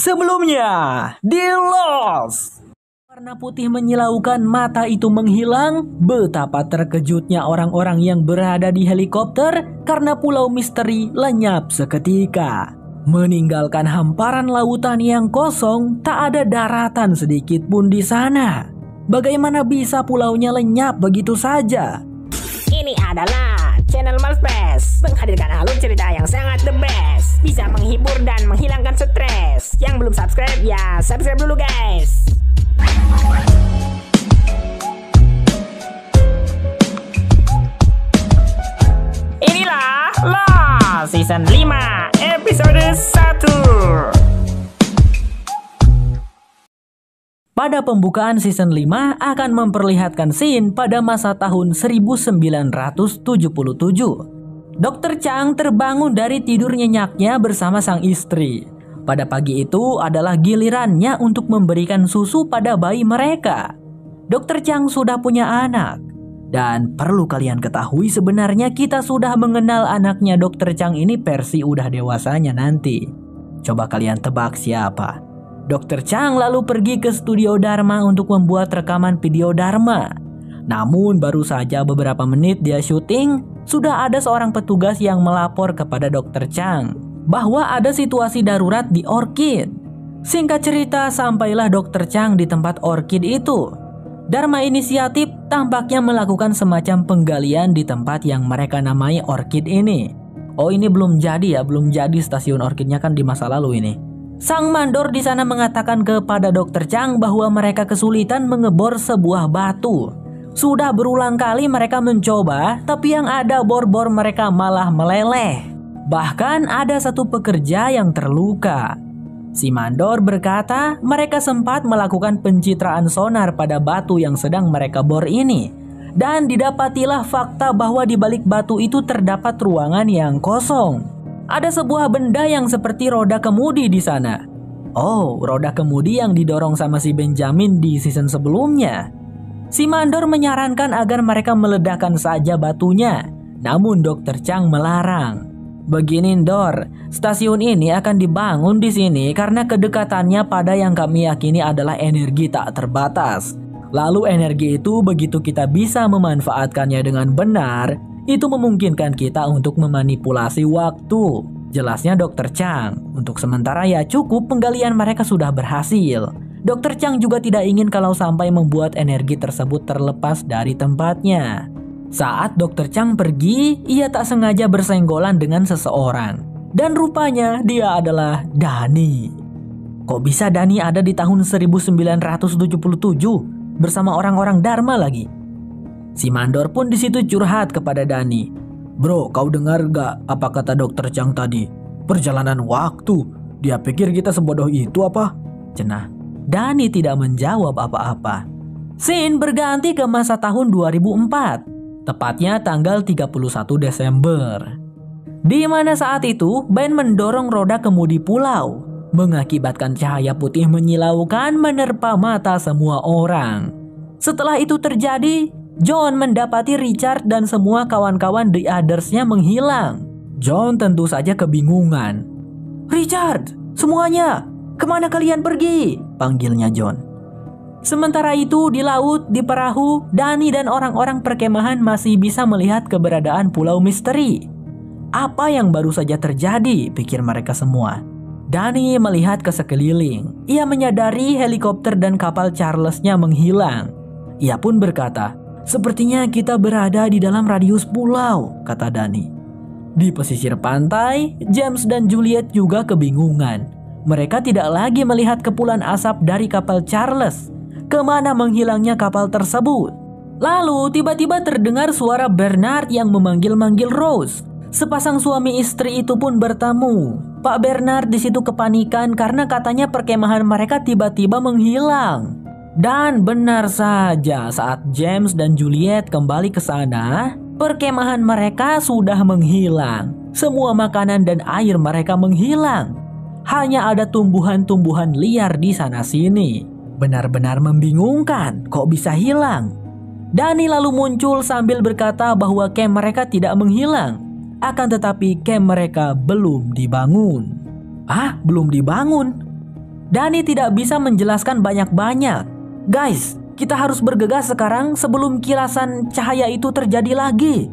Sebelumnya di Lost, warna putih menyilaukan, mata itu menghilang. Betapa terkejutnya orang-orang yang berada di helikopter karena pulau misteri lenyap seketika, meninggalkan hamparan lautan yang kosong. Tak ada daratan sedikit pun di sana. Bagaimana bisa pulaunya lenyap begitu saja? Ini adalah channel Malspace, menghadirkan alur cerita yang sangat the best, bisa menghibur dan menghilangkan stres. Yang belum subscribe ya subscribe dulu guys. Inilah Lost Season 5 Episode 1. Pada pembukaan season 5 akan memperlihatkan scene pada masa tahun 1977. Dr. Chang terbangun dari tidur nyenyaknya bersama sang istri. Pada pagi itu adalah gilirannya untuk memberikan susu pada bayi mereka. Dr. Chang sudah punya anak. Dan perlu kalian ketahui, sebenarnya kita sudah mengenal anaknya Dr. Chang ini versi udah dewasanya nanti. Coba kalian tebak siapa? Dr. Chang lalu pergi ke studio Dharma untuk membuat rekaman video Dharma. Namun baru saja beberapa menit dia syuting, sudah ada seorang petugas yang melapor kepada Dr. Chang bahwa ada situasi darurat di Orchid. Singkat cerita, sampailah Dr. Chang di tempat Orchid itu. Dharma Inisiatif tampaknya melakukan semacam penggalian di tempat yang mereka namai Orchid ini. Oh, ini belum jadi ya, belum jadi stasiun Orchidnya kan di masa lalu ini. Sang mandor di sana mengatakan kepada Dr. Chang bahwa mereka kesulitan mengebor sebuah batu. Sudah berulang kali mereka mencoba, tapi yang ada bor-bor mereka malah meleleh. Bahkan ada satu pekerja yang terluka. Si mandor berkata mereka sempat melakukan pencitraan sonar pada batu yang sedang mereka bor ini. Dan didapatilah fakta bahwa di balik batu itu terdapat ruangan yang kosong. Ada sebuah benda yang seperti roda kemudi di sana. Oh, roda kemudi yang didorong sama si Benjamin di season sebelumnya. Si mandor menyarankan agar mereka meledakkan saja batunya. Namun Dr. Chang melarang. Begini Dor, stasiun ini akan dibangun di sini karena kedekatannya pada yang kami yakini adalah energi tak terbatas. Lalu energi itu begitu kita bisa memanfaatkannya dengan benar, itu memungkinkan kita untuk memanipulasi waktu. Jelasnya Dr. Chang. Untuk sementara ya cukup, penggalian mereka sudah berhasil. Dr. Chang juga tidak ingin kalau sampai membuat energi tersebut terlepas dari tempatnya. Saat Dr. Chang pergi, ia tak sengaja bersenggolan dengan seseorang. Dan rupanya dia adalah Dani. Kok bisa Dani ada di tahun 1977 bersama orang-orang Dharma lagi? Si mandor pun di situ curhat kepada Dani. Bro, kau dengar gak apa kata Dr. Chang tadi? Perjalanan waktu. Dia pikir kita sebodoh itu apa? Cenah. Dani tidak menjawab apa-apa. Scene berganti ke masa tahun 2004. Tepatnya tanggal 31 Desember. Di mana saat itu band mendorong roda kemudi pulau, mengakibatkan cahaya putih menyilaukan menerpa mata semua orang. Setelah itu terjadi, John mendapati Richard dan semua kawan-kawan The Others-nya menghilang. John tentu saja kebingungan. Richard, semuanya, kemana kalian pergi? Panggilnya John. Sementara itu di laut, di perahu, Dani dan orang-orang perkemahan masih bisa melihat keberadaan pulau misteri. Apa yang baru saja terjadi, pikir mereka semua. Dani melihat ke sekeliling. Ia menyadari helikopter dan kapal Charles-nya menghilang. Ia pun berkata, sepertinya kita berada di dalam radius pulau, kata Dani. Di pesisir pantai, James dan Juliet juga kebingungan. Mereka tidak lagi melihat kepulan asap dari kapal Charles. Kemana menghilangnya kapal tersebut? Lalu tiba-tiba terdengar suara Bernard yang memanggil-manggil Rose. Sepasang suami istri itu pun bertemu. Pak Bernard di situ kepanikan karena katanya perkemahan mereka tiba-tiba menghilang. Dan benar saja, saat James dan Juliet kembali ke sana, perkemahan mereka sudah menghilang. Semua makanan dan air mereka menghilang. Hanya ada tumbuhan-tumbuhan liar di sana-sini. Benar-benar membingungkan, kok bisa hilang? Dani lalu muncul sambil berkata bahwa camp mereka tidak menghilang. Akan tetapi camp mereka belum dibangun. Ah, belum dibangun? Dani tidak bisa menjelaskan banyak-banyak. Guys, kita harus bergegas sekarang sebelum kilasan cahaya itu terjadi lagi.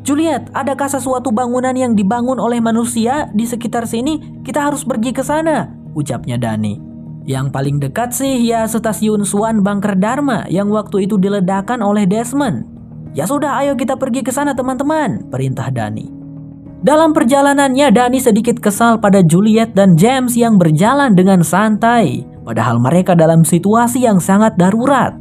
Juliet, adakah sesuatu bangunan yang dibangun oleh manusia di sekitar sini? Kita harus pergi ke sana, ucapnya Dani. Yang paling dekat sih ya stasiun Swan Bunker Dharma yang waktu itu diledakkan oleh Desmond. Ya sudah, ayo kita pergi ke sana teman-teman, perintah Dani. Dalam perjalanannya, Dani sedikit kesal pada Juliet dan James yang berjalan dengan santai, padahal mereka dalam situasi yang sangat darurat.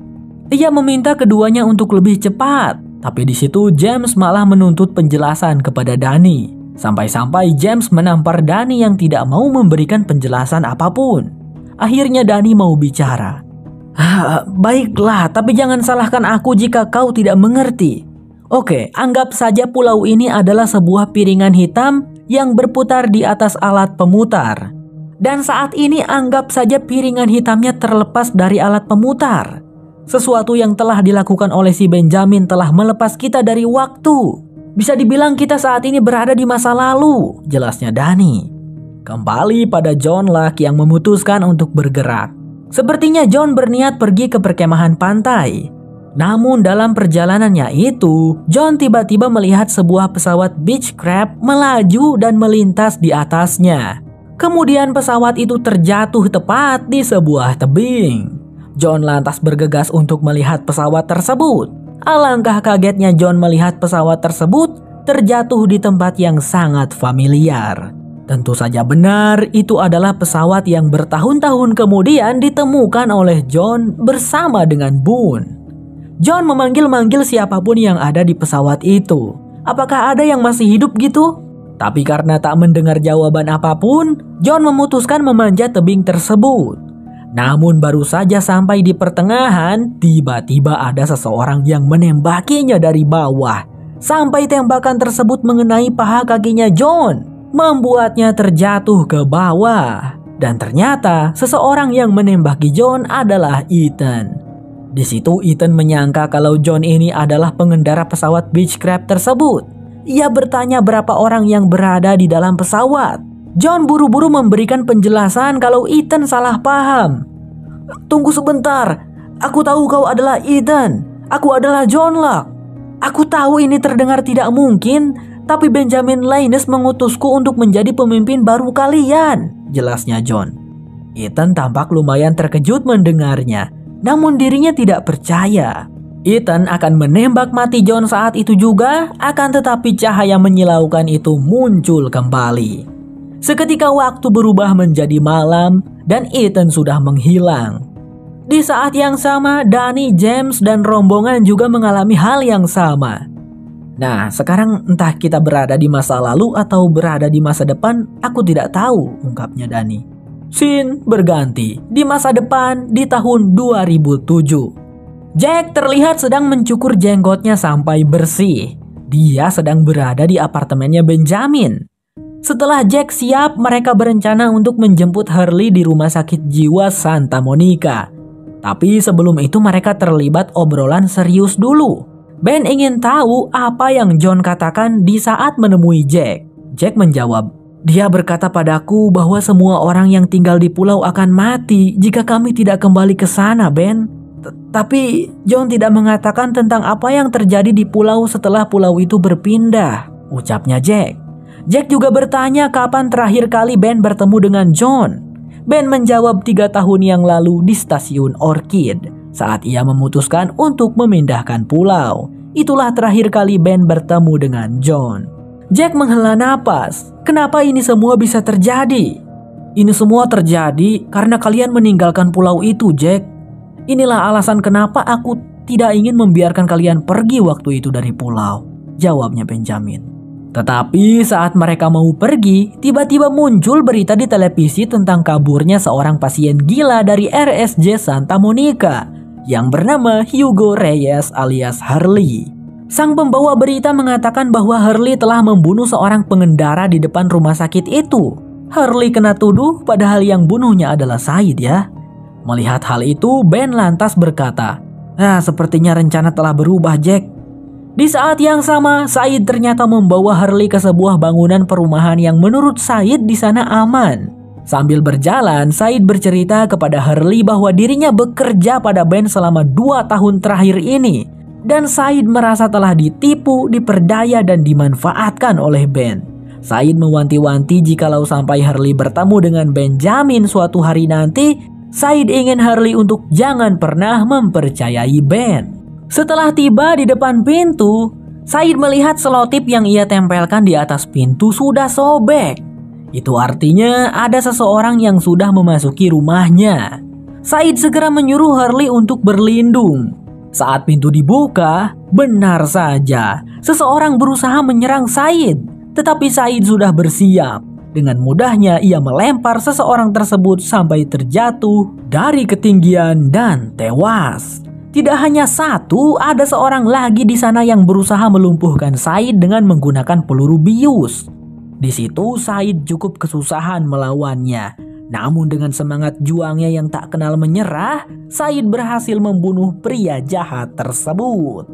Ia meminta keduanya untuk lebih cepat, tapi di situ James malah menuntut penjelasan kepada Dani. Sampai-sampai James menampar Dani yang tidak mau memberikan penjelasan apapun. Akhirnya Dani mau bicara. Baiklah, tapi jangan salahkan aku jika kau tidak mengerti. Oke, anggap saja pulau ini adalah sebuah piringan hitam yang berputar di atas alat pemutar. Dan saat ini anggap saja piringan hitamnya terlepas dari alat pemutar. Sesuatu yang telah dilakukan oleh si Benjamin telah melepas kita dari waktu. Bisa dibilang kita saat ini berada di masa lalu, jelasnya Dani. Kembali pada John Luck yang memutuskan untuk bergerak. Sepertinya John berniat pergi ke perkemahan pantai. Namun dalam perjalanannya itu, John tiba-tiba melihat sebuah pesawat Beechcraft melaju dan melintas di atasnya. Kemudian pesawat itu terjatuh tepat di sebuah tebing. John lantas bergegas untuk melihat pesawat tersebut. Alangkah kagetnya John melihat pesawat tersebut terjatuh di tempat yang sangat familiar. Tentu saja benar, itu adalah pesawat yang bertahun-tahun kemudian ditemukan oleh John bersama dengan Boone. John memanggil-manggil siapapun yang ada di pesawat itu. Apakah ada yang masih hidup gitu? Tapi karena tak mendengar jawaban apapun, John memutuskan memanjat tebing tersebut. Namun baru saja sampai di pertengahan, tiba-tiba ada seseorang yang menembakinya dari bawah. Sampai tembakan tersebut mengenai paha kakinya John, membuatnya terjatuh ke bawah. Dan ternyata seseorang yang menembaki John adalah Ethan. Di situ Ethan menyangka kalau John ini adalah pengendara pesawat Beechcraft tersebut. Ia bertanya berapa orang yang berada di dalam pesawat. John buru-buru memberikan penjelasan kalau Ethan salah paham. Tunggu sebentar, aku tahu kau adalah Ethan. Aku adalah John Luck. Aku tahu ini terdengar tidak mungkin, tapi Benjamin Linus mengutusku untuk menjadi pemimpin baru kalian, jelasnya John. Ethan tampak lumayan terkejut mendengarnya. Namun dirinya tidak percaya. Ethan akan menembak mati John saat itu juga, akan tetapi cahaya menyilaukan itu muncul kembali. Seketika waktu berubah menjadi malam dan Ethan sudah menghilang. Di saat yang sama, Dani, James, dan rombongan juga mengalami hal yang sama. Nah, sekarang entah kita berada di masa lalu atau berada di masa depan, aku tidak tahu, ungkapnya Dani. Scene berganti di masa depan di tahun 2007. Jack terlihat sedang mencukur jenggotnya sampai bersih. Dia sedang berada di apartemennya Benjamin. Setelah Jack siap, mereka berencana untuk menjemput Hurley di rumah sakit jiwa Santa Monica. Tapi sebelum itu mereka terlibat obrolan serius dulu. Ben ingin tahu apa yang John katakan di saat menemui Jack. Jack menjawab, "Dia berkata padaku bahwa semua orang yang tinggal di pulau akan mati jika kami tidak kembali ke sana, Ben. Tapi John tidak mengatakan tentang apa yang terjadi di pulau setelah pulau itu berpindah," ucapnya Jack. Jack juga bertanya kapan terakhir kali Ben bertemu dengan John. Ben menjawab 3 tahun yang lalu di stasiun Orchid, saat ia memutuskan untuk memindahkan pulau. Itulah terakhir kali Ben bertemu dengan John. Jack menghela napas. Kenapa ini semua bisa terjadi? Ini semua terjadi karena kalian meninggalkan pulau itu, Jack. Inilah alasan kenapa aku tidak ingin membiarkan kalian pergi waktu itu dari pulau, jawabnya Benjamin. Tetapi saat mereka mau pergi, tiba-tiba muncul berita di televisi tentang kaburnya seorang pasien gila dari RSJ Santa Monica yang bernama Hugo Reyes alias Hurley. Sang pembawa berita mengatakan bahwa Hurley telah membunuh seorang pengendara di depan rumah sakit itu. Hurley kena tuduh padahal yang bunuhnya adalah Said ya. Melihat hal itu, Ben lantas berkata, sepertinya rencana telah berubah, Jack." Di saat yang sama, Said ternyata membawa Hurley ke sebuah bangunan perumahan yang menurut Said di sana aman. Sambil berjalan, Said bercerita kepada Hurley bahwa dirinya bekerja pada Ben selama 2 tahun terakhir ini. Dan Said merasa telah ditipu, diperdaya, dan dimanfaatkan oleh Ben. Said mewanti-wanti jikalau sampai Hurley bertemu dengan Benjamin suatu hari nanti, Said ingin Hurley untuk jangan pernah mempercayai Ben. Setelah tiba di depan pintu, Said melihat selotip yang ia tempelkan di atas pintu sudah sobek. Itu artinya ada seseorang yang sudah memasuki rumahnya. Said segera menyuruh Hurley untuk berlindung. Saat pintu dibuka, benar saja seseorang berusaha menyerang Said. Tetapi Said sudah bersiap. Dengan mudahnya ia melempar seseorang tersebut sampai terjatuh dari ketinggian dan tewas. Tidak hanya satu, ada seorang lagi di sana yang berusaha melumpuhkan Said dengan menggunakan peluru bius. Di situ Said cukup kesusahan melawannya. Namun dengan semangat juangnya yang tak kenal menyerah, Said berhasil membunuh pria jahat tersebut.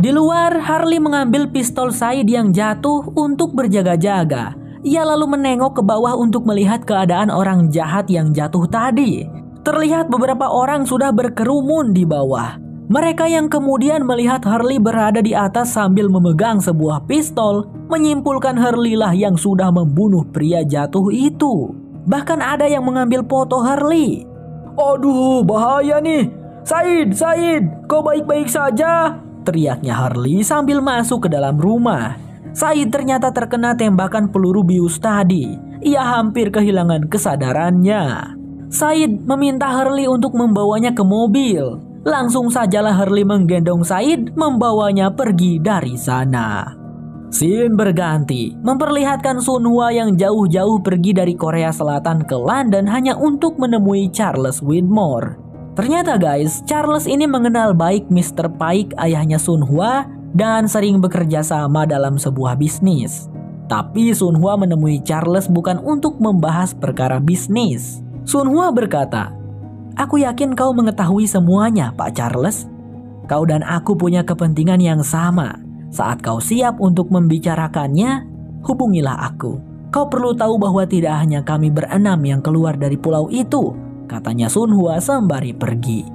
Di luar, Hurley mengambil pistol Said yang jatuh untuk berjaga-jaga. Ia lalu menengok ke bawah untuk melihat keadaan orang jahat yang jatuh tadi. Terlihat beberapa orang sudah berkerumun di bawah. Mereka yang kemudian melihat Hurley berada di atas sambil memegang sebuah pistol, menyimpulkan Hurley lah yang sudah membunuh pria jatuh itu. Bahkan ada yang mengambil foto Hurley. "Aduh, bahaya nih. Said, kau baik-baik saja?" teriaknya Hurley sambil masuk ke dalam rumah. Said ternyata terkena tembakan peluru bius tadi. Ia hampir kehilangan kesadarannya. Said meminta Hurley untuk membawanya ke mobil. Langsung sajalah Hurley menggendong Said, membawanya pergi dari sana. Scene berganti, memperlihatkan Sun Hwa yang jauh-jauh pergi dari Korea Selatan ke London hanya untuk menemui Charles Widmore. Ternyata guys, Charles ini mengenal baik Mr. Paik, ayahnya Sun Hwa, dan sering bekerja sama dalam sebuah bisnis. Tapi Sun Hwa menemui Charles bukan untuk membahas perkara bisnis. Sun Hwa berkata, "Aku yakin kau mengetahui semuanya, Pak Charles. Kau dan aku punya kepentingan yang sama. Saat kau siap untuk membicarakannya, hubungilah aku. Kau perlu tahu bahwa tidak hanya kami berenam yang keluar dari pulau itu," katanya Sun Hwa sembari pergi.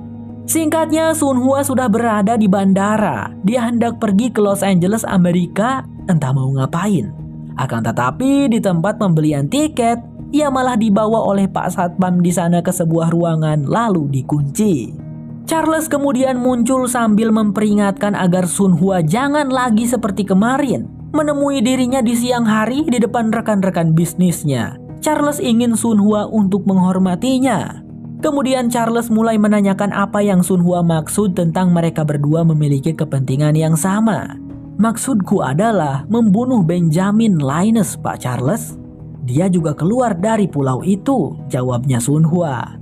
Singkatnya, Sun Hwa sudah berada di bandara. Dia hendak pergi ke Los Angeles, Amerika, entah mau ngapain. Akan tetapi di tempat pembelian tiket, ia malah dibawa oleh Pak Satpam di sana ke sebuah ruangan lalu dikunci. Charles kemudian muncul sambil memperingatkan agar Sun Hwa jangan lagi seperti kemarin, menemui dirinya di siang hari di depan rekan-rekan bisnisnya. Charles ingin Sun Hwa untuk menghormatinya. Kemudian Charles mulai menanyakan apa yang Sun Hwa maksud tentang mereka berdua memiliki kepentingan yang sama. "Maksudku adalah membunuh Benjamin Linus, Pak Charles. Dia juga keluar dari pulau itu," jawabnya Sun Hwa.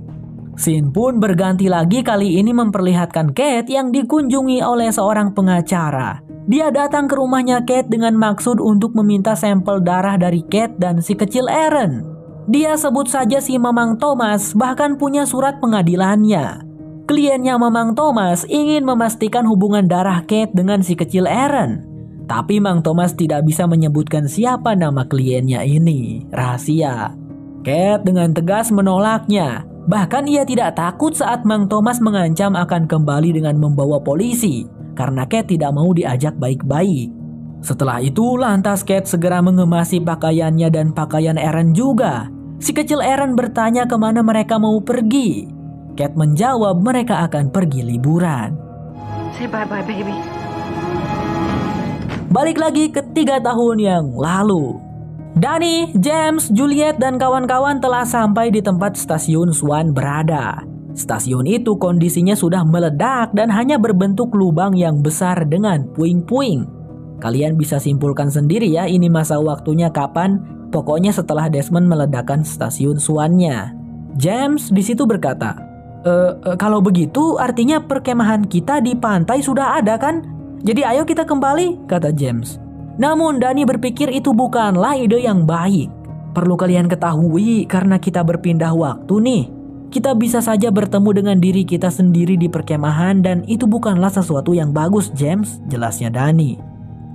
Scene pun berganti lagi, kali ini memperlihatkan Kate yang dikunjungi oleh seorang pengacara. Dia datang ke rumahnya Kate dengan maksud untuk meminta sampel darah dari Kate dan si kecil Aaron. Dia sebut saja si Mamang Thomas, bahkan punya surat pengadilannya. Kliennya Mamang Thomas ingin memastikan hubungan darah Kate dengan si kecil Aaron. Tapi Mang Thomas tidak bisa menyebutkan siapa nama kliennya ini, rahasia. Kate dengan tegas menolaknya. Bahkan ia tidak takut saat Mang Thomas mengancam akan kembali dengan membawa polisi, karena Kate tidak mau diajak baik-baik. Setelah itu lantas Kate segera mengemasi pakaiannya dan pakaian Aaron juga. Si kecil Aaron bertanya kemana mereka mau pergi. Kate menjawab mereka akan pergi liburan. Say bye-bye baby. Balik lagi ke 3 tahun yang lalu. Danny, James, Juliet, dan kawan-kawan telah sampai di tempat stasiun Swan berada. Stasiun itu kondisinya sudah meledak dan hanya berbentuk lubang yang besar dengan puing-puing. Kalian bisa simpulkan sendiri ya ini masa waktunya kapan. Pokoknya setelah Desmond meledakkan stasiun Swan-nya. James di situ berkata, kalau begitu artinya perkemahan kita di pantai sudah ada kan? Jadi ayo kita kembali, kata James. Namun Danny berpikir itu bukanlah ide yang baik. Perlu kalian ketahui karena kita berpindah waktu nih. Kita bisa saja bertemu dengan diri kita sendiri di perkemahan dan itu bukanlah sesuatu yang bagus, James, jelasnya Danny.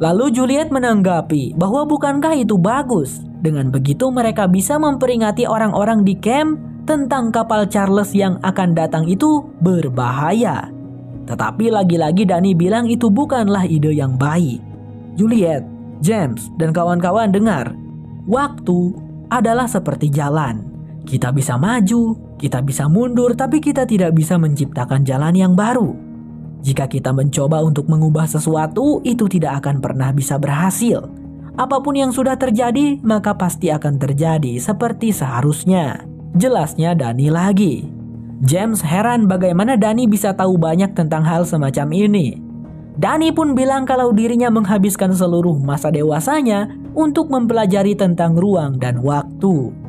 Lalu Juliet menanggapi bahwa bukankah itu bagus? Dengan begitu mereka bisa memperingati orang-orang di camp tentang kapal Charles yang akan datang itu berbahaya. Tetapi lagi-lagi Danny bilang itu bukanlah ide yang baik. Juliet, James, dan kawan-kawan dengar. Waktu adalah seperti jalan. Kita bisa maju, kita bisa mundur, tapi kita tidak bisa menciptakan jalan yang baru. Jika kita mencoba untuk mengubah sesuatu, itu tidak akan pernah bisa berhasil. Apapun yang sudah terjadi, maka pasti akan terjadi seperti seharusnya. Jelasnya Danny lagi. James heran bagaimana Danny bisa tahu banyak tentang hal semacam ini. Danny pun bilang kalau dirinya menghabiskan seluruh masa dewasanya untuk mempelajari tentang ruang dan waktu.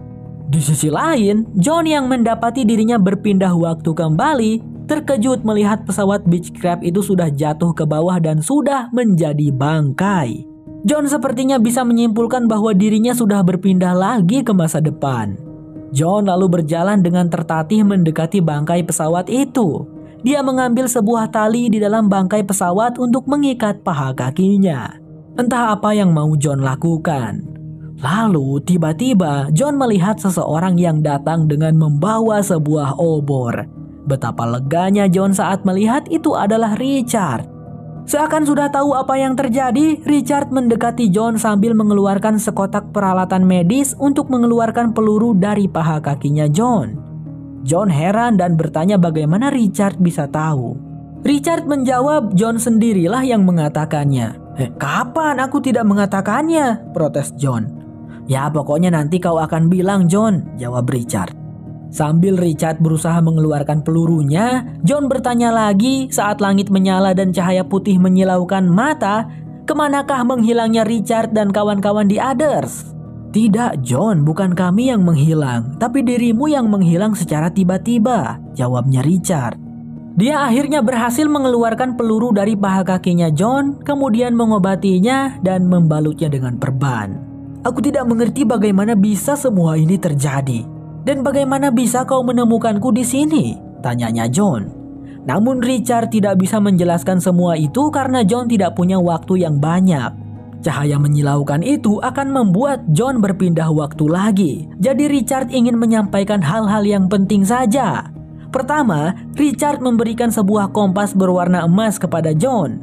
Di sisi lain, John yang mendapati dirinya berpindah waktu kembali, terkejut melihat pesawat Beechcraft itu sudah jatuh ke bawah dan sudah menjadi bangkai. John sepertinya bisa menyimpulkan bahwa dirinya sudah berpindah lagi ke masa depan. John lalu berjalan dengan tertatih mendekati bangkai pesawat itu. Dia mengambil sebuah tali di dalam bangkai pesawat untuk mengikat paha kakinya. Entah apa yang mau John lakukan. Lalu tiba-tiba John melihat seseorang yang datang dengan membawa sebuah obor. Betapa leganya John saat melihat itu adalah Richard. Seakan sudah tahu apa yang terjadi, Richard mendekati John sambil mengeluarkan sekotak peralatan medis untuk mengeluarkan peluru dari paha kakinya John. John heran dan bertanya bagaimana Richard bisa tahu. Richard menjawab John sendirilah yang mengatakannya. Kapan aku tidak mengatakannya? Protes John. Ya pokoknya nanti kau akan bilang John, jawab Richard. Sambil Richard berusaha mengeluarkan pelurunya, John bertanya lagi saat langit menyala dan cahaya putih menyilaukan mata, kemanakah menghilangnya Richard dan kawan-kawan di Others? Tidak John, bukan kami yang menghilang, tapi dirimu yang menghilang secara tiba-tiba, jawabnya Richard. Dia akhirnya berhasil mengeluarkan peluru dari paha kakinya John, kemudian mengobatinya dan membalutnya dengan perban. Aku tidak mengerti bagaimana bisa semua ini terjadi. Dan bagaimana bisa kau menemukanku di sini? Tanyanya John. Namun Richard tidak bisa menjelaskan semua itu karena John tidak punya waktu yang banyak. Cahaya menyilaukan itu akan membuat John berpindah waktu lagi. Jadi Richard ingin menyampaikan hal-hal yang penting saja. Pertama, Richard memberikan sebuah kompas berwarna emas kepada John.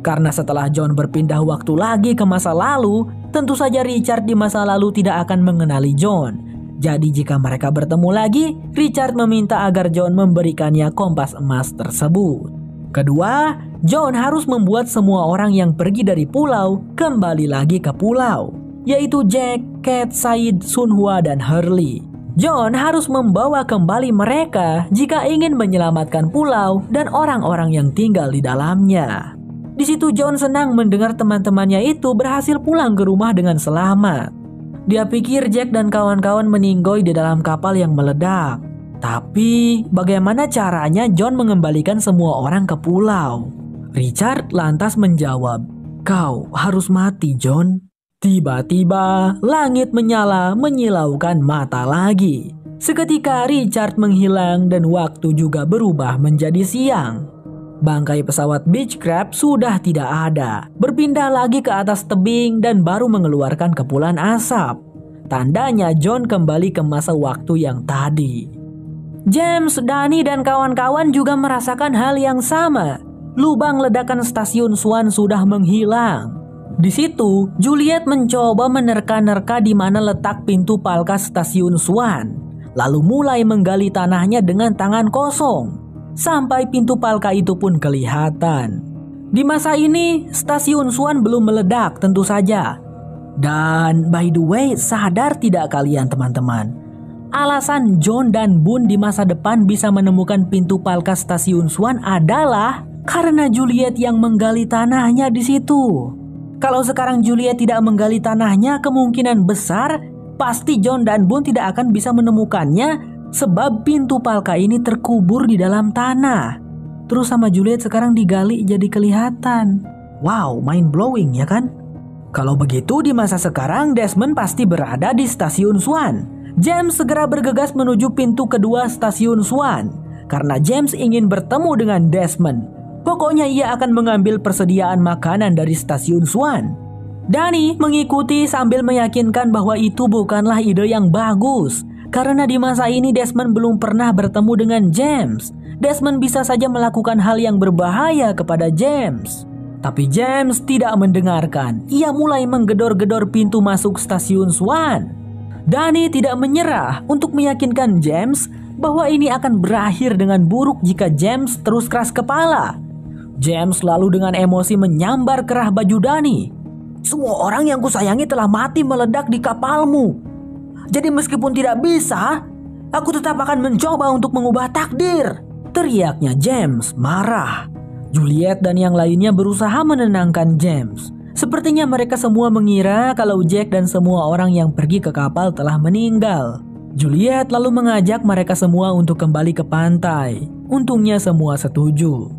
Karena setelah John berpindah waktu lagi ke masa lalu, tentu saja Richard di masa lalu tidak akan mengenali John. Jadi jika mereka bertemu lagi, Richard meminta agar John memberikannya kompas emas tersebut. Kedua, John harus membuat semua orang yang pergi dari pulau kembali lagi ke pulau, yaitu Jack, Cat, Said, Sunhwa, dan Hurley. John harus membawa kembali mereka jika ingin menyelamatkan pulau dan orang-orang yang tinggal di dalamnya. Di situ John senang mendengar teman-temannya itu berhasil pulang ke rumah dengan selamat. Dia pikir Jack dan kawan-kawan meninggoy di dalam kapal yang meledak. Tapi bagaimana caranya John mengembalikan semua orang ke pulau? Richard lantas menjawab, "Kau harus mati, John." Tiba-tiba langit menyala menyilaukan mata lagi. Seketika Richard menghilang dan waktu juga berubah menjadi siang. Bangkai pesawat Beechcraft sudah tidak ada, berpindah lagi ke atas tebing dan baru mengeluarkan kepulan asap. Tandanya John kembali ke masa waktu yang tadi. James, Danny, dan kawan-kawan juga merasakan hal yang sama. Lubang ledakan stasiun Swan sudah menghilang. Di situ, Juliet mencoba menerka-nerka di mana letak pintu palkas stasiun Swan, lalu mulai menggali tanahnya dengan tangan kosong. Sampai pintu palka itu pun kelihatan. Di masa ini, stasiun Swan belum meledak tentu saja. Dan by the way, sadar tidak kalian teman-teman? Alasan John dan Boone di masa depan bisa menemukan pintu palka stasiun Swan adalah karena Juliet yang menggali tanahnya di situ. Kalau sekarang Juliet tidak menggali tanahnya, kemungkinan besar pasti John dan Boone tidak akan bisa menemukannya sebab pintu palka ini terkubur di dalam tanah. Terus sama Juliet sekarang digali jadi kelihatan. Wow, mind blowing ya kan? Kalau begitu di masa sekarang Desmond pasti berada di stasiun Swan. James segera bergegas menuju pintu kedua stasiun Swan karena James ingin bertemu dengan Desmond. Pokoknya ia akan mengambil persediaan makanan dari stasiun Swan. Danny mengikuti sambil meyakinkan bahwa itu bukanlah ide yang bagus karena di masa ini Desmond belum pernah bertemu dengan James. Desmond bisa saja melakukan hal yang berbahaya kepada James. Tapi James tidak mendengarkan. Ia mulai menggedor-gedor pintu masuk stasiun Swan. Danny tidak menyerah untuk meyakinkan James bahwa ini akan berakhir dengan buruk jika James terus keras kepala. James lalu dengan emosi menyambar kerah baju Danny. "Semua orang yang kusayangi telah mati meledak di kapalmu. Jadi meskipun tidak bisa, aku tetap akan mencoba untuk mengubah takdir," teriaknya James marah. Juliet dan yang lainnya berusaha menenangkan James. Sepertinya mereka semua mengira kalau Jack dan semua orang yang pergi ke kapal telah meninggal. Juliet lalu mengajak mereka semua untuk kembali ke pantai. Untungnya semua setuju.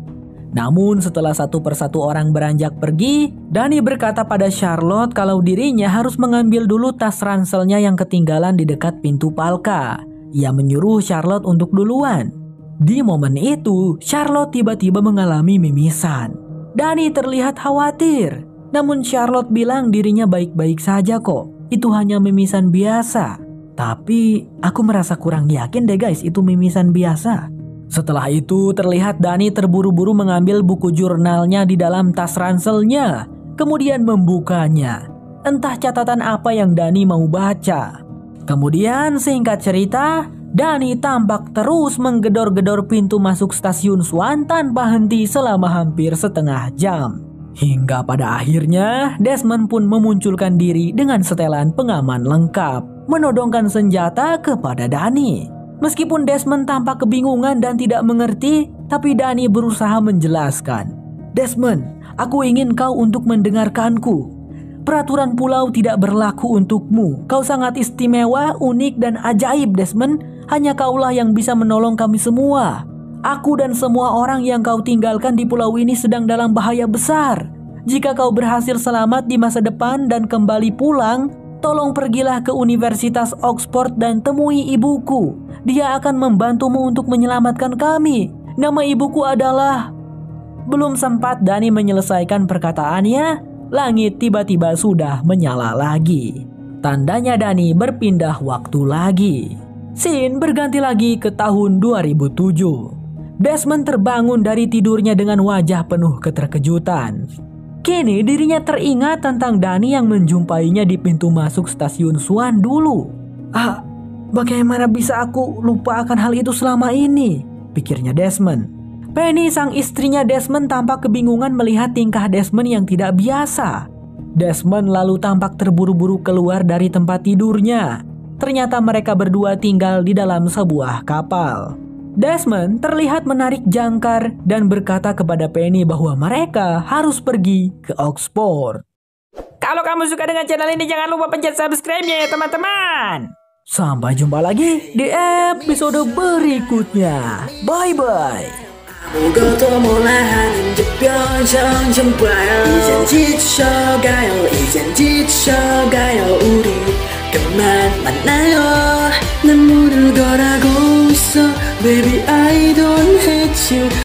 Namun setelah satu persatu orang beranjak pergi, Danny berkata pada Charlotte kalau dirinya harus mengambil dulu tas ranselnya yang ketinggalan di dekat pintu Palka. Ia menyuruh Charlotte untuk duluan. Di momen itu, Charlotte tiba-tiba mengalami mimisan. Danny terlihat khawatir. Namun Charlotte bilang dirinya baik-baik saja kok. Itu hanya mimisan biasa. Tapi aku merasa kurang yakin deh guys itu mimisan biasa. Setelah itu terlihat Danny terburu-buru mengambil buku jurnalnya di dalam tas ranselnya. Kemudian membukanya. Entah catatan apa yang Danny mau baca. Kemudian singkat cerita, Danny tampak terus menggedor-gedor pintu masuk stasiun Swan tanpa henti selama hampir setengah jam. Hingga pada akhirnya Desmond pun memunculkan diri dengan setelan pengaman lengkap, menodongkan senjata kepada Danny. Meskipun Desmond tampak kebingungan dan tidak mengerti, tapi Danny berusaha menjelaskan. "Desmond, aku ingin kau untuk mendengarkanku. Peraturan pulau tidak berlaku untukmu. Kau sangat istimewa, unik dan ajaib Desmond. Hanya kaulah yang bisa menolong kami semua. Aku dan semua orang yang kau tinggalkan di pulau ini sedang dalam bahaya besar. Jika kau berhasil selamat di masa depan dan kembali pulang, tolong pergilah ke Universitas Oxford dan temui ibuku. Dia akan membantumu untuk menyelamatkan kami. Nama ibuku adalah..." Belum sempat Danny menyelesaikan perkataannya, langit tiba-tiba sudah menyala lagi. Tandanya Danny berpindah waktu lagi. Scene berganti lagi ke tahun 2007. Desmond terbangun dari tidurnya dengan wajah penuh keterkejutan. Kini dirinya teringat tentang Danny yang menjumpainya di pintu masuk stasiun Swan dulu. Bagaimana bisa aku lupa akan hal itu selama ini? Pikirnya Desmond. Penny, sang istrinya Desmond, tampak kebingungan melihat tingkah Desmond yang tidak biasa. Desmond lalu tampak terburu-buru keluar dari tempat tidurnya. Ternyata mereka berdua tinggal di dalam sebuah kapal. Desmond terlihat menarik jangkar dan berkata kepada Penny bahwa mereka harus pergi ke Oxford. Kalau kamu suka dengan channel ini, jangan lupa pencet subscribe-nya ya teman-teman. Sampai jumpa lagi di episode berikutnya. Bye-bye. 아무것도 몰라 하는 듯뼈정 정봐요 이젠 지쳐가요 이젠 지쳐가요 우리 그만 만나요 난 모르더라고 있어 Baby I don't hate you